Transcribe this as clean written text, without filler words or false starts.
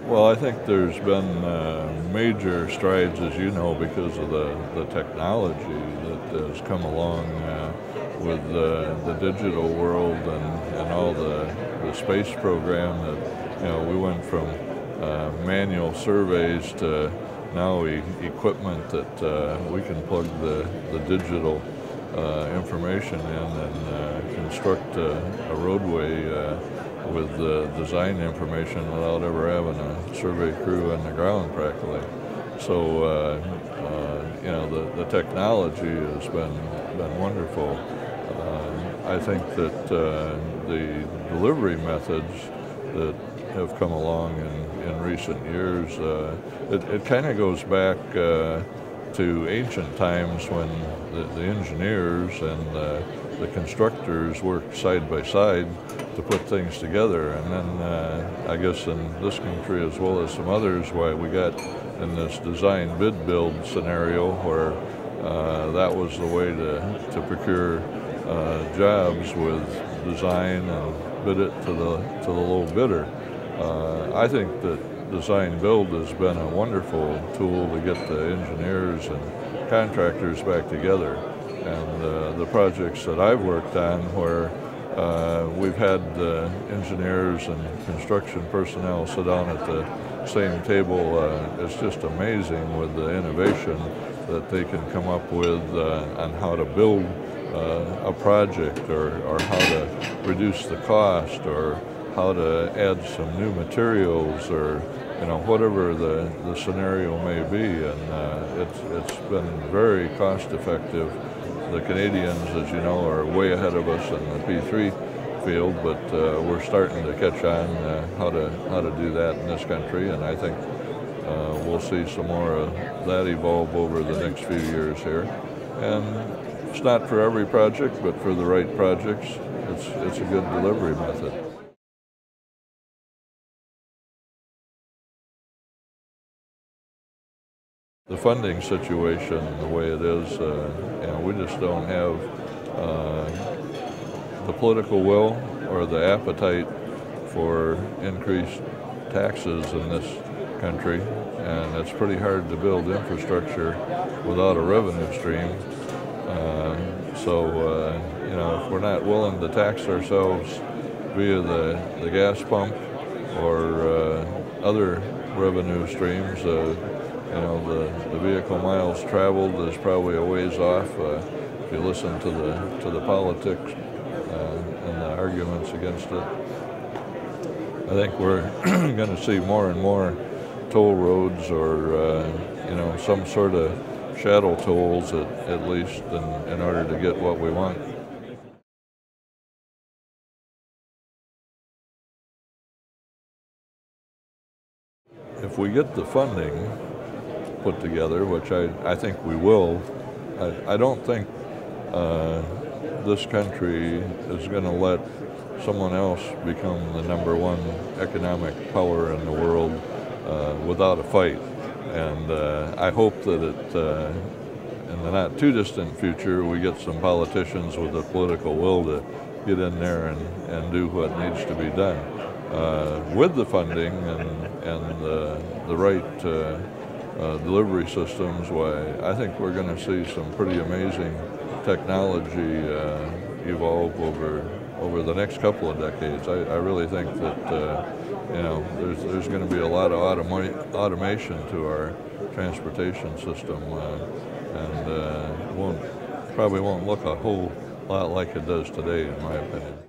Well, I think there's been major strides, as you know, because of the technology that has come along with the digital world and all the space program. That we went from manual surveys to now equipment that we can plug the digital information in and construct a roadway with the design information without ever having a survey crew on the ground practically. So the technology has been wonderful. I think that the delivery methods that have come along in recent years, it kind of goes back to ancient times when the engineers and the constructors worked side by side to put things together. And then I guess in this country as well as some others, why we got in this design bid build scenario where that was the way to procure jobs, with design and bid it to the low bidder. I think that design build has been a wonderful tool to get the engineers and contractors back together. And the projects that I've worked on where we've had engineers and construction personnel sit down at the same table, it's just amazing with the innovation that they can come up with on how to build a project, or how to reduce the cost, or how to add some new materials, or whatever the scenario may be. And it's been very cost effective. The Canadians, as you know, are way ahead of us in the P3 field, but we're starting to catch on how to do that in this country, and I think we'll see some more of that evolve over the next few years here. And it's not for every project, but for the right projects, it's a good delivery method. The funding situation, the way it is, we just don't have the political will or the appetite for increased taxes in this country, and it's pretty hard to build infrastructure without a revenue stream. If we're not willing to tax ourselves via the gas pump or other revenue streams, the vehicle miles traveled is probably a ways off. If you listen to the politics and the arguments against it, I think we're going to see more and more toll roads, or some sort of shadow tolls at least, in order to get what we want. If we get the funding put together, which I think we will, I don't think this country is going to let someone else become the #1 economic power in the world without a fight. And I hope that in the not too distant future, we get some politicians with the political will to get in there and do what needs to be done. With the funding and the right delivery systems, why I think we're going to see some pretty amazing technology evolve over the next couple of decades. I really think that there's going to be a lot of automation to our transportation system, and probably won't look a whole lot like it does today, in my opinion.